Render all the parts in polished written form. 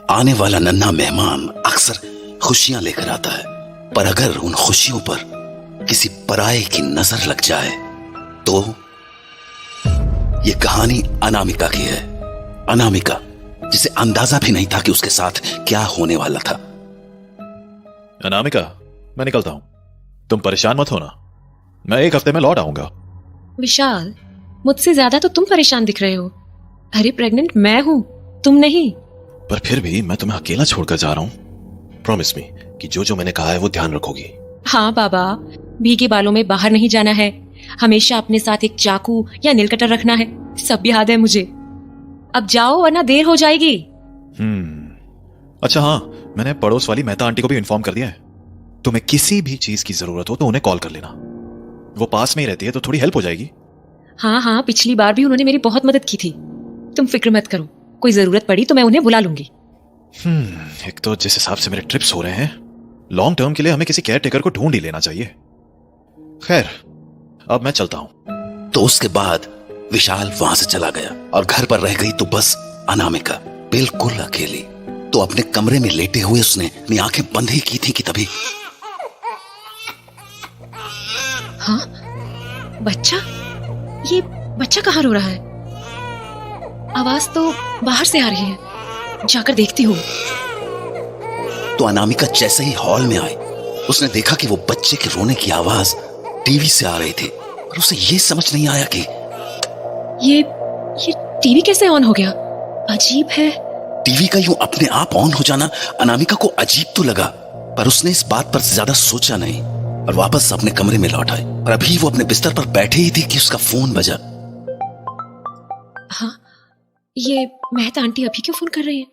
आने वाला नन्हा मेहमान अक्सर खुशियां लेकर आता है, पर अगर उन खुशियों पर किसी पराये की नजर लग जाए तो ये कहानी अनामिका की है। अनामिका जिसे अंदाजा भी नहीं था कि उसके साथ क्या होने वाला था। अनामिका, मैं निकलता हूं, तुम परेशान मत होना, मैं 1 हफ्ते में लौट आऊंगा। विशाल, मुझसे ज्यादा तो तुम परेशान दिख रहे हो। अरे प्रेग्नेंट मैं हूं, तुम नहीं। पर फिर भी मैं तुम्हें अकेला छोड़कर जा रहा हूं। प्रॉमिस मी कि जो जो मैंने कहा है वो ध्यान रखोगी। हाँ बाबा, भीगे बालों में बाहर नहीं जाना है, हमेशा अपने साथ एक चाकू या नील कटर रखना है, सब याद है मुझे। अब जाओ वरना देर हो जाएगी। अच्छा हाँ, मैंने पड़ोस वाली मेहता आंटी को भी इन्फॉर्म कर दिया है। तुम्हें किसी भी चीज की जरूरत हो तो उन्हें कॉल कर लेना, वो पास में ही रहती है तो थोड़ी हेल्प हो जाएगी। हाँ हाँ, पिछली बार भी उन्होंने मेरी बहुत मदद की थी, तुम फिक्र मत करो, कोई जरूरत पड़ी तो मैं उन्हें बुला लूंगी। एक तो जिस हिसाब से मेरे ट्रिप्स हो रहे हैं, लॉन्ग टर्म के लिए हमें किसी केयर टेकर को ढूंढ ही लेना चाहिए। खैर, अब मैं चलता हूं। तो उसके बाद विशाल वहां से चला गया और घर पर रह गई तो बस अनामिका, बिल्कुल अकेली। तो अपने कमरे में लेटे हुए उसने अपनी आंखें बंद ही की थी कि तभी हाँ, बच्चा, ये बच्चा कहाँ रो रहा है? आवाज तो बाहर से आ रही है, जाकर देखती हूँ। तो अनामिका जैसे ही हॉल में आई, उसने देखा कि वो बच्चे के रोने की आवाज टीवी से आ रही थी और उसे ये समझ नहीं आया कि ये टीवी कैसे ऑन हो गया? अजीब है। टीवी का यूं अपने आप ऑन हो जाना अनामिका को अजीब तो लगा, पर उसने इस बात पर ज्यादा सोचा नहीं और वापस अपने कमरे में लौट आई। और अभी वो अपने बिस्तर पर बैठे ही थी कि उसका फोन बजा। हाँ, ये मेहता आंटी अभी क्यों फोन कर रही है?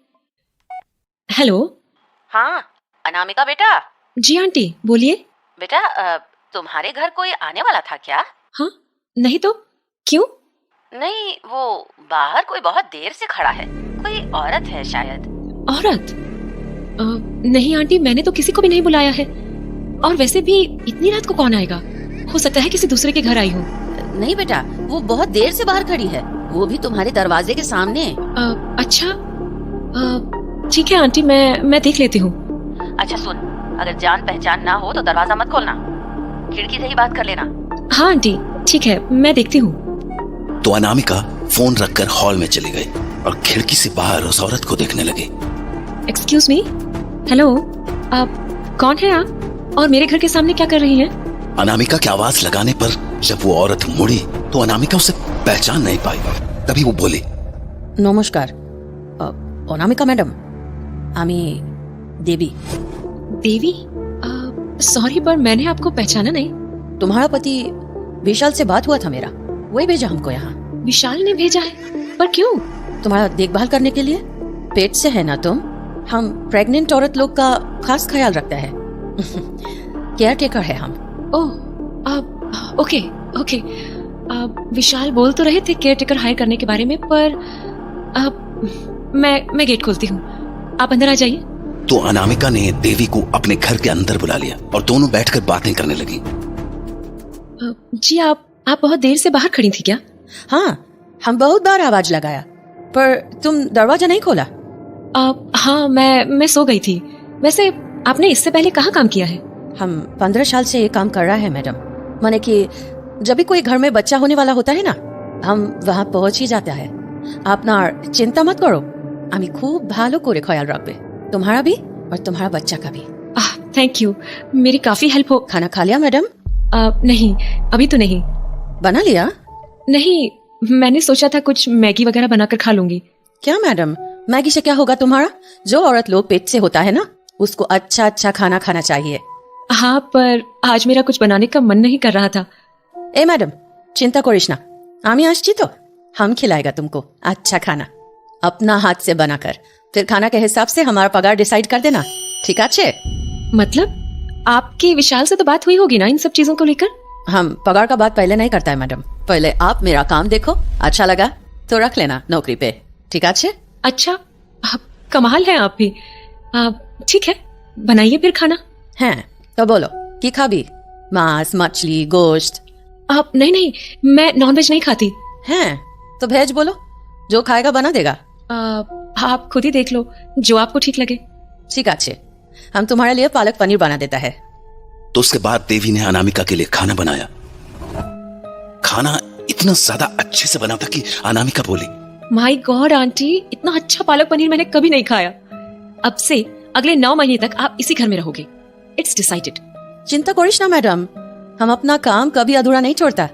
हेलो। हाँ, अनामिका बेटा। जी आंटी, बोलिए। बेटा, तुम्हारे घर कोई आने वाला था क्या? हाँ, नहीं तो क्यों? नहीं, वो बाहर कोई बहुत देर से खड़ा है, कोई औरत है शायद। औरत? नहीं आंटी, मैंने तो किसी को भी नहीं बुलाया है, और वैसे भी इतनी रात को कौन आएगा? हो सकता है किसी दूसरे के घर आई हो। नहीं बेटा, वो बहुत देर से बाहर खड़ी है, वो भी तुम्हारे दरवाजे के सामने। अच्छा, ठीक है आंटी, मैं देख लेती हूँ। अच्छा सुन, अगर जान पहचान ना हो तो दरवाजा मत खोलना, खिड़की से ही बात कर लेना। हाँ आंटी, ठीक है, मैं देखती हूँ। तो अनामिका फोन रखकर हॉल में चली गई और खिड़की से बाहर उस औरत को देखने लगी। एक्सक्यूज मी, हेलो, आप कौन है आप, और मेरे घर के सामने क्या कर रही हैं? अनामिका की आवाज लगाने पर जब वो औरत मुड़ी तो अनामिका उसे पहचान नहीं पाई। तभी वो बोली, नमस्कार अनामिका मैडम, आमी देवी। देवी? सॉरी, पर मैंने आपको पहचाना नहीं। तुम्हारा पति विशाल से बात हुआ था मेरा, वही भेजा हमको यहाँ। विशाल ने भेजा है? पर क्यों? तुम्हारा देखभाल करने के लिए। पेट से है ना तुम, हम प्रेग्नेंट औरत लोग का खास ख्याल रखते हैं। केयर टेकर है हम। ओह, ओके ओके। विशाल बोल तो रहे थे केयर टेकर हायर करने के बारे में, पर मैं गेट खोलती हूँ, आप अंदर आ जाइए। तो अनामिका ने देवी को अपने घर के अंदर बुला लिया और दोनों बैठकर बातें करने लगी। जी, आप बहुत देर से बाहर खड़ी थी क्या? हाँ, हम बहुत बार आवाज लगाया, पर तुम दरवाजा नहीं खोला। हाँ, मैं सो गई थी। वैसे आपने इससे पहले कहाँ काम किया है? हम 15 साल से ये काम कर रहा है मैडम। माने कि जब भी कोई घर में बच्चा होने वाला होता है ना, हम वहाँ पहुँच ही जाता है। आपनार चिंता मत करो, आमी खूब भालो करे ख्याल रखबे, तुम्हारा भी और तुम्हारा बच्चा का भी। थैंक यू, मेरी काफी हेल्प हो। खाना खा लिया मैडम? नहीं, अभी तो नहीं। बना लिया? नहीं, मैंने सोचा था कुछ मैगी वगैरह बनाकर खा लूंगी। क्या मैडम, मैगी से क्या होगा तुम्हारा? जो औरत लोग पेट से होता है ना, उसको अच्छा अच्छा खाना खाना चाहिए। हाँ, पर आज मेरा कुछ बनाने का मन नहीं कर रहा था। ए मैडम, चिंता करिस ना, आमी आसছি तो हम खिलाएगा तुमको अच्छा खाना, अपना हाथ से बनाकर। फिर खाना के हिसाब से हमारा पगार डिसाइड कर देना, ठीक है? मतलब आपकी विशाल से तो बात हुई होगी ना इन सब चीजों को लेकर? हम पगार का बात पहले नहीं करता है मैडम, पहले आप मेरा काम देखो, अच्छा लगा तो रख लेना नौकरी पे, ठीक है? अच्छा, कमाल है आप भी। ठीक है, बनाइए फिर खाना। हैं तो बोलो की खाबी? मांस, मछली, गोश्त? नहीं, मैं नॉनवेज नहीं खाती। हैं तो भेज बोलो, जो खाएगा बना देगा। आप खुद ही देख लो, जो आपको ठीक लगे। ठीक है, हम तुम्हारे लिए पालक पनीर बना देता है। तो उसके बाद देवी ने अनामिका के लिए खाना बनाया। खाना इतना ज्यादा अच्छे से बना था कि अनामिका बोली, माय गॉड आंटी, इतना अच्छा पालक पनीर मैंने कभी नहीं खाया। अब से अगले 9 महीने तक आप इसी घर में रहोगे। It's decided. चिंता करिश ना मैडम, हम अपना काम कभी अधूरा नहीं छोड़ता।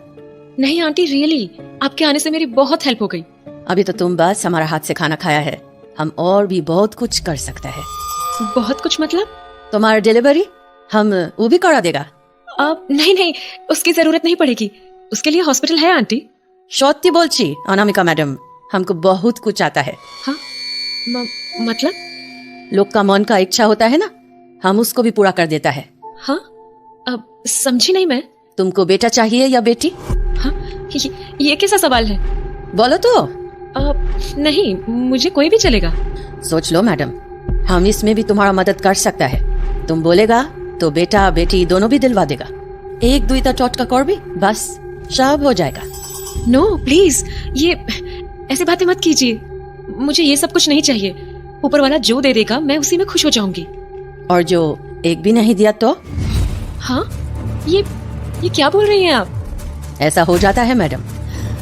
नहीं आंटी, रियली आपके आने से मेरी बहुत हेल्प हो गई। अभी तो तुम बस हमारा हाथ से खाना खाया है, हम और भी बहुत कुछ कर सकते हैं। बहुत कुछ मतलब? तुम्हारा डिलीवरी हम वो भी करा देगा। अब नहीं, उसकी जरूरत नहीं पड़ेगी। उसके लिए हॉस्पिटल है आंटी। सत्यि बोलছি अनामिका मैडम, हमको बहुत कुछ आता है। हाँ मतलब? लोग का मन का इच्छा होता है ना, हम उसको भी पूरा कर देता है। हाँ, अब समझी नहीं मैं। तुमको बेटा चाहिए या बेटी? हाँ, ये कैसा सवाल है? बोलो तो। नहीं, मुझे कोई भी चलेगा। सोच लो मैडम, हम इसमें भी तुम्हारा मदद कर सकता है। तुम बोलेगा तो बेटा बेटी दोनों भी दिलवा देगा। 1-2 टोटका कर भी बस सब हो जाएगा। नो प्लीज, ये ऐसी बातें मत कीजिए। मुझे ये सब कुछ नहीं चाहिए। ऊपर वाला जो दे देगा मैं उसी में खुश हो जाऊंगी। और जो एक भी नहीं दिया तो? हाँ, ये क्या बोल रही हैं आप? ऐसा हो जाता है मैडम,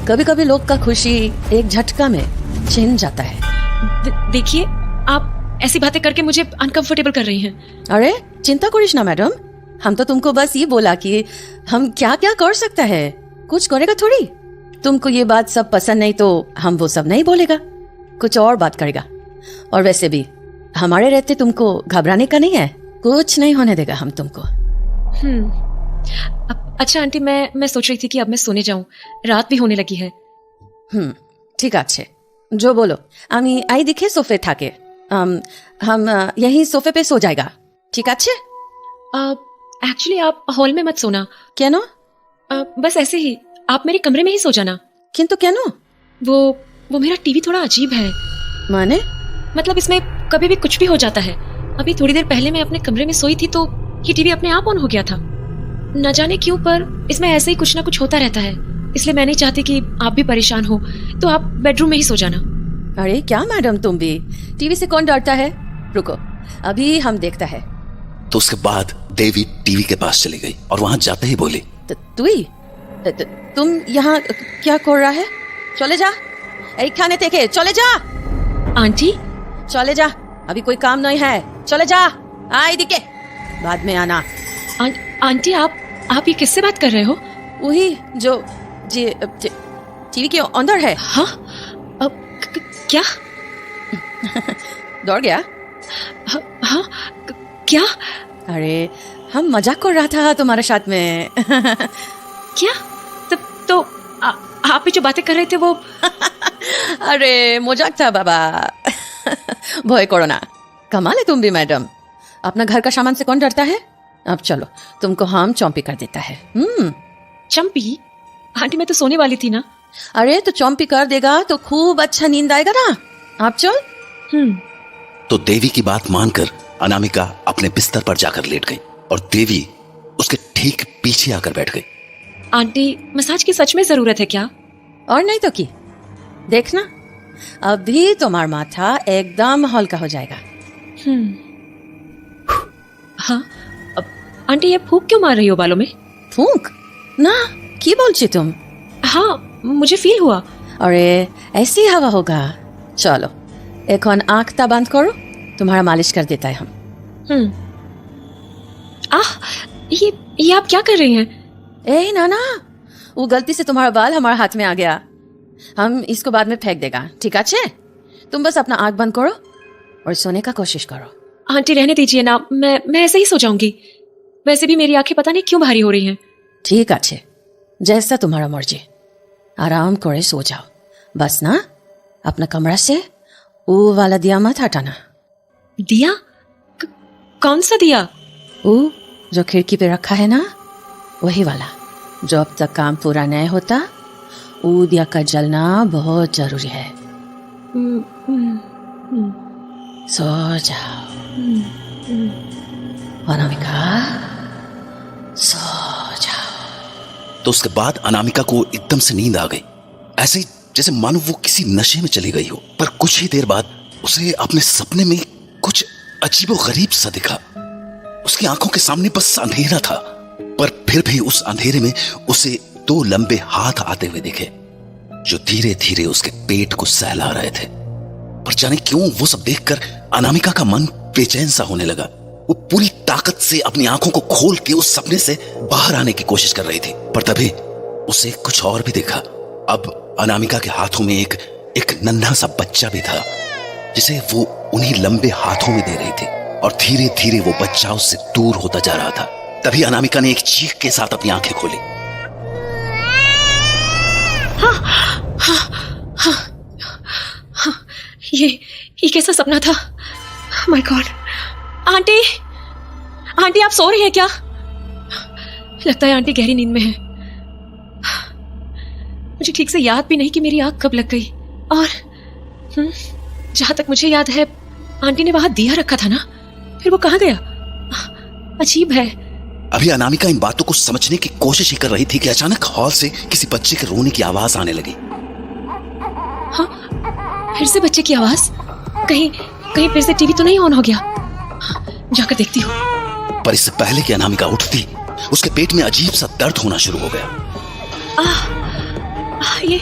कभी कभी लोग का खुशी एक झटका में छिन जाता है। देखिए, आप ऐसी बातें करके मुझे अनकंफर्टेबल कर रही हैं। अरे चिंता करिश ना मैडम, हम तो तुमको बस ये बोला कि हम क्या क्या कर सकता है, कुछ करेगा थोड़ी। तुमको ये बात सब पसंद नहीं तो हम वो सब नहीं बोलेगा, कुछ और बात करेगा। और वैसे भी हमारे रहते तुमको घबराने का नहीं है, कुछ नहीं होने देगा हम तुमको। अच्छा आंटी, मैं सोच रही थी कि अब मैं सोने जाऊं, रात भी होने लगी है। ठीक है, जो बोलो। আমি आई दिखे सोफे थाके, हम यही सोफे पे सो जाएगा। ठीक है? एक्चुअली आप हॉल में मत सोना। क्या नो? बस ऐसे ही आप मेरे कमरे में ही सो जाना। किंतु क्या नो? वो मेरा टीवी थोड़ा अजीब है। माने? मतलब इसमें कभी भी कुछ भी हो जाता है। अभी थोड़ी देर पहले मैं अपने कमरे में सोई थी तो ये टीवी अपने आप ऑन हो गया था। न जाने क्यों, पर इसमें ऐसे ही कुछ ना कुछ होता रहता है। इसलिए मैं नहीं चाहती कि आप भी परेशान हो, तो आप बेडरूम में ही सो जाना। अरे क्या मैडम, तुम भी टीवी से कौन डरता है? रुको, अभी हम देखता है। तो उसके बाद देवी टीवी के पास चली गई और वहां जाते ही बोली, तुम यहाँ क्या कर रहा है? चले जा, खाने देखे चले जा। आंटी चले जा, अभी कोई काम नहीं है, चले जा। आई दिखे बाद में आना। आंटी आप ये किससे बात कर रहे हो? वही जो टीवी के अंदर है। हाँ, क्या? दौड़ गया? हाँ, क्या? अरे हम मजाक कर रहा था तुम्हारे साथ में। क्या? तो आप ही जो बातें कर रहे थे वो? अरे मजाक था बाबा। भय करो ना, कमाल है तुम भी मैडम। अपना घर का सामान से कौन डरता है? अब चलो, तुमको हम चौंपी कर देता है। चंपी? आंटी मैं तो सोने वाली थी ना। अरे तो चौंपी कर देगा तो खूब अच्छा नींद आएगा ना। आप चल। तो देवी की बात मानकर अनामिका अपने बिस्तर पर जाकर लेट गई और देवी उसके ठीक पीछे आकर बैठ गई। आंटी, मसाज की सच में जरूरत है क्या? और नहीं तो की, देखना अभी तुम्हारा माथा एकदम हल्का हो जाएगा। हाँ, आंटी ये फूंक क्यों मार रही हो बालों में? फूंक ना, की बोलची तुम? हाँ, मुझे फील हुआ। अरे ऐसी हवा होगा। चलो एखन आँख ता बंद करो, तुम्हारा मालिश कर देता है हम। ये आप क्या कर रही हैं? ए ना, वो गलती से तुम्हारा बाल हमारे हाथ में आ गया, हम इसको बाद में फेंक देगा। ठीक है? तुम बस अपना आँख बंद करो और सोने का कोशिश करो। आंटी रहने दीजिए ना, मैं ऐसे ही सो जाऊंगी। वैसे भी मेरी आंखें पता नहीं क्यों भारी हो रही हैं। ठीक है, जैसा तुम्हारा मर्जी, आराम करे सो जाओ। बस ना अपना कमरा से वो वाला दिया मत हटाना। दिया? कौन सा दिया? वो जो खिड़की पे रखा है ना, वही वाला। जो अब तक काम पूरा नहीं होता, वो दिया का जलना बहुत जरूरी है। सो जाओ अनामिका, सो जाओ। तो उसके बाद अनामिका को एकदम से नींद आ गई, ऐसे ही जैसे मानो वो किसी नशे में चली गई हो। पर कुछ ही देर बाद उसे अपने सपने में कुछ अजीबोगरीब सा दिखा। उसकी आंखों के सामने बस अंधेरा था, पर फिर भी उस अंधेरे में उसे दो लंबे हाथ आते हुए दिखे जो धीरे धीरे उसके पेट को सहला रहे थे। पर जाने क्यों वो सब देखकर अनामिका का मन बेचैन सा होने लगा। वो पूरी ताकत से अपनी आंखों को खोल के उस सपने से बाहर आने की कोशिश कर रही थी, पर तभी उसे कुछ और भी देखा। अब अनामिका के हाथों में एक नन्हा सा बच्चा भी था जिसे वो उन्हीं लंबे हाथों में दे रही थी, और धीरे धीरे वो बच्चा उससे दूर होता जा रहा था। तभी अनामिका ने एक चीख के साथ अपनी आंखें खोली। ये कैसा सपना था? My God! आंटी, आंटी आप सो रही हैं क्या? लगता है आंटी गहरी नींद में है। मुझे ठीक से याद भी नहीं कि मेरी आंख कब लग गई। और जहां तक मुझे याद है आंटी ने वहां दिया रखा था ना, फिर वो कहाँ गया? अजीब है। अभी अनामिका इन बातों को समझने की कोशिश ही कर रही थी कि अचानक हॉल से किसी बच्चे के रोने की आवाज आने लगी। हाँ, फिर से बच्चे की आवाज। कहीं फिर से टीवी तो नहीं ऑन हो गया? जाकर देखती हूँ। पर इससे पहले कि अनामिका उठती, उसके पेट में अजीब सा दर्द होना शुरू हो गया। ये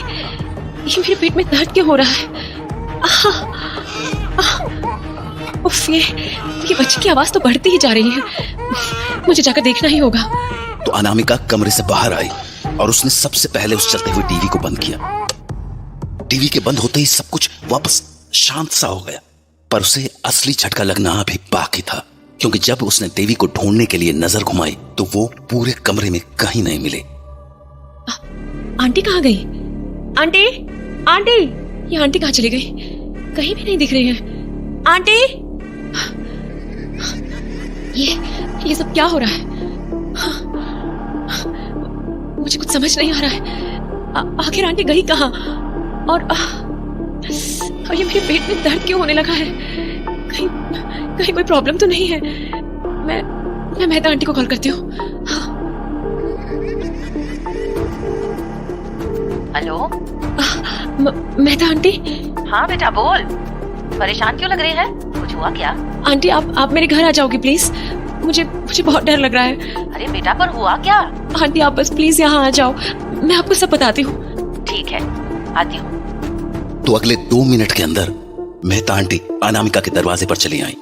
मेरे पेट में दर्द क्यों हो रहा है? उफ, ये बच्चे की आवाज तो बढ़ती ही जा रही है। मुझे जाकर देखना ही होगा। तो अनामिका कमरे से बाहर आई और उसने सबसे पहले उस चलते हुए टीवी को बंद किया। टीवी के बंद होते ही सब कुछ वापस शांत सा हो गया, पर उसे असली झटका लगना अभी बाकी था, क्योंकि जब उसने देवी को ढूंढने के लिए नजर घुमाई तो वो पूरे कमरे में कहीं नहीं मिले। आंटी कहाँ गई? आंटी, आंटी, ये आंटी कहाँ चली गई? कहीं भी नहीं दिख रही है। आंटी, ये सब क्या हो रहा है? मुझे कुछ समझ नहीं आ रहा है। आखिर आंटी गई कहाँ? और ये मेरे पेट में दर्द क्यों होने लगा है? कहीं कोई प्रॉब्लम तो नहीं है? मैं मेहता आंटी को कॉल करती हूँ। Hello, Mehta aunty. हाँ बेटा बोल, परेशान क्यों लग रही है? कुछ हुआ क्या? आंटी आप मेरे घर आ जाओगी प्लीज? मुझे बहुत डर लग रहा है। अरे बेटा पर हुआ क्या? आंटी आप बस प्लीज यहाँ आ जाओ, मैं आपको सब बताती हूँ। ठीक है, आती हूँ। तो अगले 2 मिनट के अंदर मेहता आंटी अनामिका के दरवाजे पर चली आई।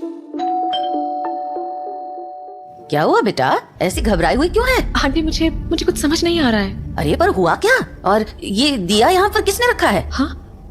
क्या हुआ बेटा, ऐसी घबराई हुई क्यों है? आंटी मुझे कुछ समझ नहीं आ रहा है। अरे पर हुआ क्या? और ये दिया यहाँ पर किसने रखा है? हाँ,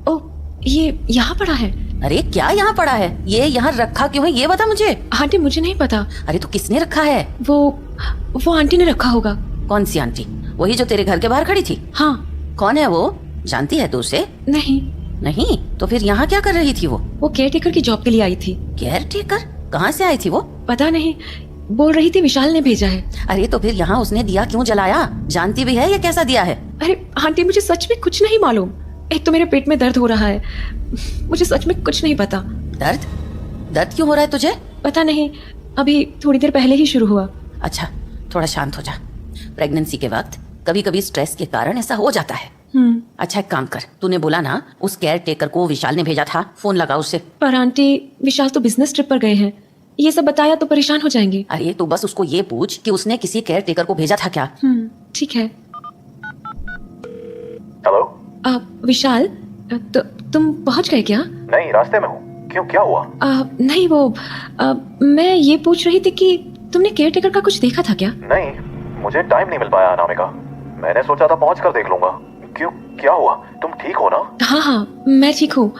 ओ ये यहाँ पड़ा है। अरे क्या यहाँ पड़ा है? ये यहाँ रखा क्यों है ये बता मुझे। आंटी मुझे नहीं पता। अरे तो किसने रखा है? वो आंटी ने रखा होगा। कौन सी आंटी? वही जो तेरे घर के बाहर खड़ी थी? हाँ। कौन है वो? जानती है तू उसे? नहीं। नहीं तो फिर यहाँ क्या कर रही थी वो केयर टेकर की जॉब के लिए आई थी। Care taker? कहाँ से आई थी वो? पता नहीं, बोल रही थी विशाल ने भेजा है। अरे तो फिर यहाँ उसने दिया क्यों जलाया? जानती भी है ये कैसा दिया है? अरे आंटी मुझे सच में कुछ नहीं मालूम। एक तो मेरे पेट में दर्द हो रहा है, मुझे सच में कुछ नहीं पता। दर्द क्यों हो रहा है तुझे? पता नहीं, अभी थोड़ी देर पहले ही शुरू हुआ। अच्छा थोड़ा शांत हो जा। प्रेगनेंसी के वक्त कभी कभी स्ट्रेस के कारण ऐसा हो जाता है। अच्छा एक काम कर, तूने बोला ना उस केयर टेकर को विशाल ने भेजा था, फोन लगा उससे। पर आंटी विशाल तो बिजनेस ट्रिप पर गए हैं, ये सब बताया तो परेशान हो जाएंगे। अरे तू बस उसको ये पूछ कि उसने किसी केयर टेकर को भेजा था क्या। ठीक है। हेलो विशाल, तो तुम पहुंच गए क्या? नहीं, रास्ते में हूँ। क्यों, क्या हुआ? नहीं वो मैं ये पूछ रही थी कि तुमने केयर टेकर का कुछ देखा था क्या? नहीं, मुझे टाइम नहीं मिल पाया अनामिका। मैंने सोचा था पहुंच कर देख लूंगा। क्यों, क्या हुआ? तुम ठीक हो ना? हाँ मैं ठीक हूँ,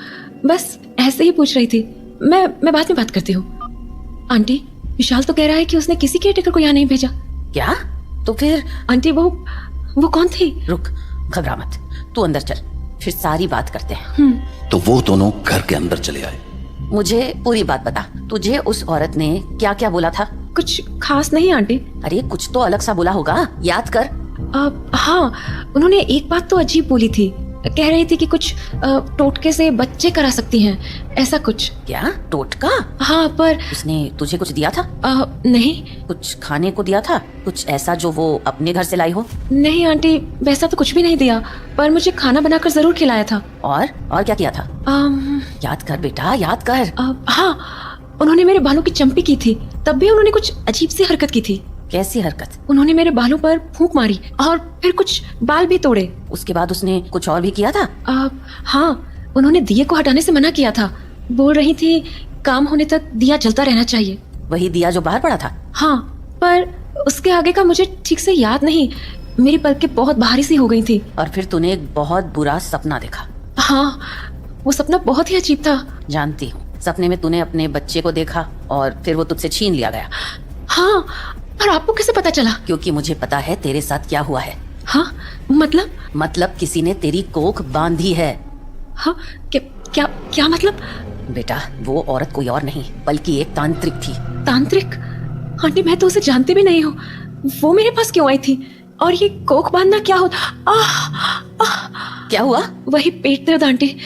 बस ऐसे ही पूछ रही थी। मैं बाद में बात करती हूँ। आंटी विशाल तो कह रहा है कि उसने किसी केयर टेकर को यहाँ नहीं भेजा। क्या? तो फिर आंटी वो कौन थी? रुक, घबरा मत, तू अंदर चल, फिर सारी बात करते हैं। तो वो दोनों घर के अंदर चले आए। मुझे पूरी बात बता, तुझे उस औरत ने क्या क्या बोला था? कुछ खास नहीं आंटी। अरे कुछ तो अलग सा बोला होगा, याद कर। हाँ, उन्होंने एक बात तो अजीब बोली थी कह रही थी कि कुछ टोटके से बच्चे करा सकती हैं, ऐसा कुछ। क्या टोटका? हाँ, पर उसने तुझे कुछ दिया था? नहीं। कुछ खाने को दिया था? कुछ ऐसा जो वो अपने घर से लाई हो? नहीं आंटी, वैसा तो कुछ भी नहीं दिया, पर मुझे खाना बनाकर जरूर खिलाया था। और क्या किया था? याद कर बेटा, याद कर। हाँ, उन्होंने मेरे बालों की चंपी की थी, तब भी उन्होंने कुछ अजीब सी हरकत की थी। कैसी हरकत? उन्होंने मेरे बालों पर फूंक मारी और फिर कुछ बाल भी तोड़े। उसके बाद उसने कुछ और भी किया था? हाँ, उन्होंने दिए को हटाने से मना किया था। बोल रही थी काम होने तक दिया जलता रहना चाहिए। वही दिया जो बाहर पड़ा था? हाँ, पर उसके आगे का मुझे ठीक से याद नहीं। मेरी पलकें बहुत भारी सी हो गई थी। और फिर तूने एक बहुत बुरा सपना देखा? हाँ, वो सपना बहुत ही अजीब था। जानती हूँ, सपने में तूने अपने बच्चे को देखा और फिर वो तुझसे छीन लिया गया। हाँ, पर आपको कैसे पता चला? क्योंकि मुझे पता है तेरे साथ क्या हुआ है। हाँ, मतलब किसी ने तेरी कोख बांधी है। हाँ, क्या मतलब? बेटा, वो औरत कोई और नहीं बल्कि एक तांत्रिक थी। तांत्रिक? आंटी, मैं तो उसे जानती भी नहीं हूँ। वो मेरे पास क्यों आई थी? और ये कोख बांधना क्या होता? क्या हुआ? वही पेट दर्द आंटी।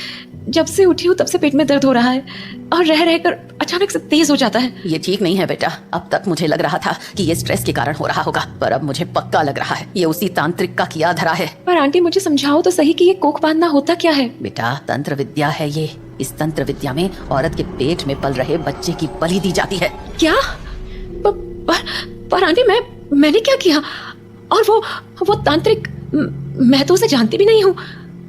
जब से उठी हूँ तब से पेट में दर्द हो रहा है और रह रहकर अचानक से तेज हो जाता है। ये ठीक नहीं है बेटा। अब तक मुझे लग रहा था कि ये स्ट्रेस के कारण हो रहा होगा, पर अब मुझे पक्का लग रहा है ये उसी तांत्रिक का किया धरा है। पर आंटी, मुझे समझाओ तो सही कि ये कोख बांधना होता क्या है? बेटा, तंत्र विद्या है ये। इस तंत्र विद्या में औरत के पेट में पल रहे बच्चे की बलि दी जाती है। क्या? पर आंटी, मैंने क्या किया? और वो तांत्रिक, मैं तो उसे जानती भी नहीं हूँ,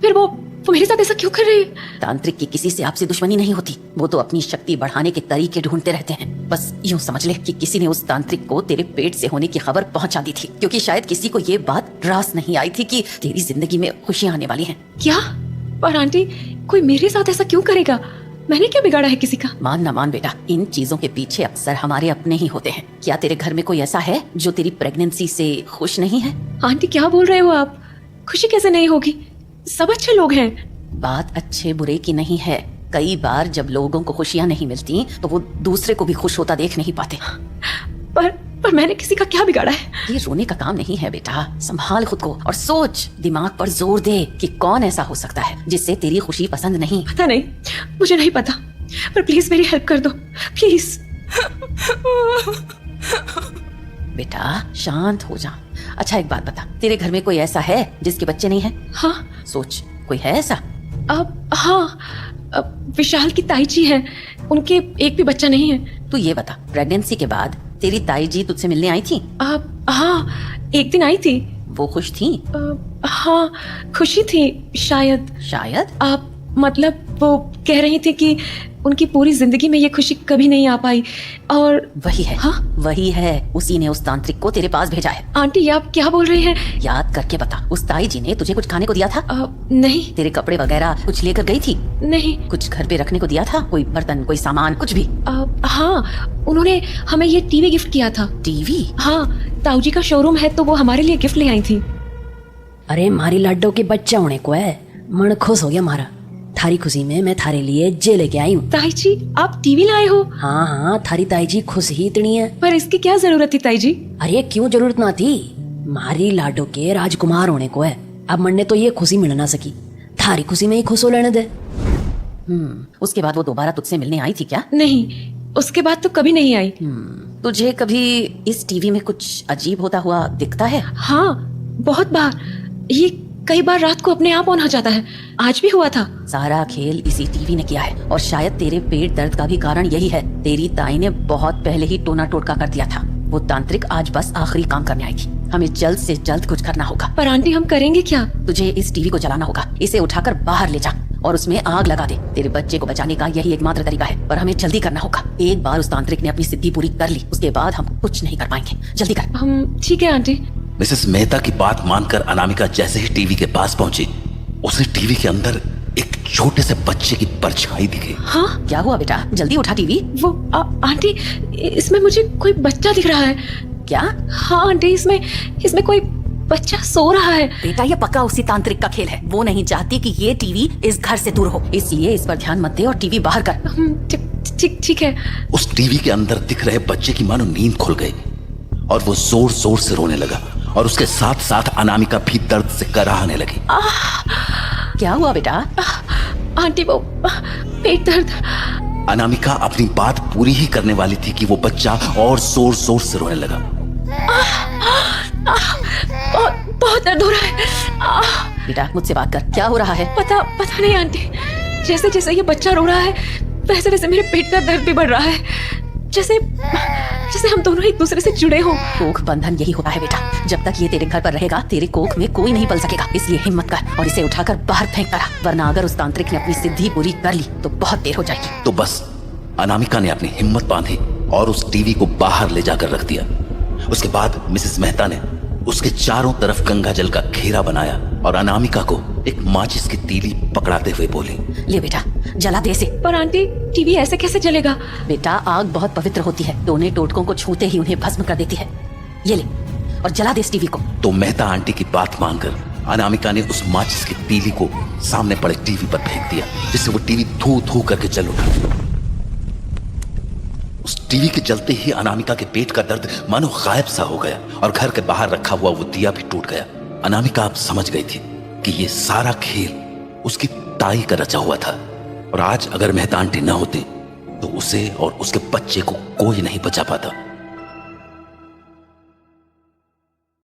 फिर वो मेरे साथ ऐसा क्यों कर रही है? तांत्रिक की किसी से आपसे दुश्मनी नहीं होती। वो तो अपनी शक्ति बढ़ाने के तरीके ढूंढते रहते हैं। बस यूं समझ ले कि किसी ने उस तांत्रिक को तेरे पेट से होने की खबर पहुंचा दी थी, क्योंकि शायद किसी को ये बात रास नहीं आई थी कि तेरी जिंदगी में खुशियां आने वाली हैं। क्या? पर आंटी, कोई मेरे साथ ऐसा क्यों करेगा? मैंने क्या बिगाड़ा है किसी का? मान ना मान बेटा, इन चीजों के पीछे अक्सर हमारे अपने ही होते हैं। क्या तेरे घर में कोई ऐसा है जो तेरी प्रेगनेंसी से खुश नहीं है? आंटी, क्या बोल रहे हो आप? खुशी कैसे नहीं होगी? सब अच्छे लोग हैं। बात अच्छे बुरे की नहीं है। कई बार जब लोगों को खुशियां नहीं मिलती तो वो दूसरे को भी खुश होता देख नहीं पाते। पर मैंने किसी का क्या बिगाड़ा है? ये रोने का काम नहीं है बेटा। संभाल खुद को और सोच, दिमाग पर जोर दे कि कौन ऐसा हो सकता है जिससे तेरी खुशी पसंद नहीं। पता नहीं, मुझे नहीं पता, पर प्लीज मेरी हेल्प कर दो, प्लीज। बेटा, शांत हो जा। अच्छा, एक बात बता, तेरे घर में कोई ऐसा है जिसके बच्चे नहीं है? हाँ। सोच, कोई है ऐसा? हाँ, विशाल की ताई जी है, उनके एक भी बच्चा नहीं है। तू ये बता, प्रेगनेंसी के बाद तेरी ताई जी तुझसे मिलने आई थी? हाँ, एक दिन आई थी। वो खुश थी? हाँ, खुशी थी शायद। शायद? मतलब वो कह रही थी कि उनकी पूरी जिंदगी में ये खुशी कभी नहीं आ पाई। और वही है। हाँ? वही है, उसी ने उस तांत्रिक को तेरे पास भेजा है। आंटी, आप क्या बोल रही हैं? याद करके बता, उस ताई जी ने तुझे कुछ खाने को दिया था? नहीं। तेरे कपड़े वगैरह कुछ लेकर गई थी? नहीं। कुछ घर पे रखने को दिया था? कोई बर्तन, कोई सामान, कुछ भी? हाँ, उन्होंने हमें ये टीवी गिफ्ट किया था। टीवी? हाँ, ताऊ जी का शोरूम है तो वो हमारे लिए गिफ्ट ले आई थी। अरे, मारी लड्डू के बच्चा होने को है, मन खुश हो गया मारा। थारी खुशी में मैं थारे लिए जे लेके आई हूँ। ताई जी, आप टीवी लाए हो? हाँ, थारी ताई जी खुश ही इतनी है। पर इसकी क्या जरूरत थी ताई जी? अरे, क्यों जरूरत ना थी? मारी लाडो के राजकुमार होने को है। अब मन ने तो ये खुशी मिल ना सकी, थारी खुशी में ही खुश हो लेने दे। उसके बाद वो दोबारा तुझसे मिलने आई थी क्या? नहीं, उसके बाद तो कभी नहीं आई। तुझे कभी इस टीवी में कुछ अजीब होता हुआ दिखता है? हाँ, बहुत बार। ये कई बार रात को अपने आप ऑन हो जाता है, आज भी हुआ था। सारा खेल इसी टीवी ने किया है और शायद तेरे पेट दर्द का भी कारण यही है। तेरी ताई ने बहुत पहले ही टोना टोटका कर दिया था। वो तांत्रिक आज बस आखिरी काम करने आई थी। हमें जल्द से जल्द कुछ करना होगा। पर आंटी, हम करेंगे क्या? तुझे इस टीवी को जलाना होगा। इसे उठाकर बाहर ले जा और उसमें आग लगा दे। तेरे बच्चे को बचाने का यही एकमात्र तरीका है, पर हमें जल्दी करना होगा। एक बार उस तांत्रिक ने अपनी सिद्धि पूरी कर ली, उसके बाद हम कुछ नहीं कर पाएंगे। जल्दी कर। हम ठीक है आंटी। मिसेस मेहता की बात मानकर अनामिका जैसे ही टीवी के पास पहुंची, उसे टीवी के अंदर एक छोटे से बच्चे की परछाई दिखी। हाँ? क्या हुआ बेटा? जल्दी उठा टीवी। वो आंटी, इसमें मुझे कोई बच्चा दिख रहा है। क्या? हाँ आंटी, इसमें कोई बच्चा सो रहा है। बेटा, ये पक्का उसी तांत्रिक का खेल है। वो नहीं चाहती कि ये टीवी इस घर से दूर हो, इसलिए इस पर ध्यान मत दे और टीवी बाहर कर। ठीक है। उस टीवी के अंदर दिख रहे बच्चे की मानो नींद खुल गई और वो जोर जोर से रोने लगा और उसके साथ साथ अनामिका भी दर्द से कराहने लगी। क्या हुआ बेटा? आंटी वो पेट दर्द। अनामिका अपनी बात पूरी ही करने वाली थी कि वो बच्चा और जोर जोर से रोने लगा। बहुत बहुत दर्द हो रहा है। बेटा मुझसे बात कर, क्या हो रहा है? पता नहीं आंटी, जैसे जैसे ये बच्चा रो रहा है वैसे वैसे मेरे पेट का दर्द भी बढ़ रहा है, जैसे हम दोनों एक दूसरे से जुड़े हों। कोख बंधन यही होता है बेटा, जब तक ये तेरे घर पर रहेगा तेरे कोख में कोई नहीं पल सकेगा। इसलिए हिम्मत कर और इसे उठाकर बाहर फेंक कर, वरना अगर उस तांत्रिक ने अपनी सिद्धि पूरी कर ली तो बहुत देर हो जाएगी। तो बस अनामिका ने अपनी हिम्मत बांधी और उस टीवी को बाहर ले जाकर रख दिया। उसके बाद मिसेस मेहता ने उसके चारों तरफ गंगा जल का घेरा बनाया और अनामिका को एक माचिस की तीली पकड़ाते हुए बोली, ले बेटा जला दे इसे। पर आंटी टीवी ऐसे कैसे जलेगा? बेटा आग बहुत पवित्र होती है, टोने टोटकों को छूते ही उन्हें भस्म कर देती है। ये ले और जला दे इस टीवी को। तो मेहता आंटी की बात मानकर अनामिका ने उस माचिस की तीली को सामने पड़े टीवी पर फेंक दिया, जिससे वो टीवी धू धू करके जल उठा। उस टीवी के जलते ही अनामिका के पेट का दर्द मानो गायब सा हो गया और घर के बाहर रखा हुआ वो दिया भी टूट गया। अनामिका अब समझ गई थी कि ये सारा खेल उसकी ताई का रचा हुआ था और आज अगर मेहता आंटी न होती तो उसे और उसके बच्चे को कोई नहीं बचा पाता।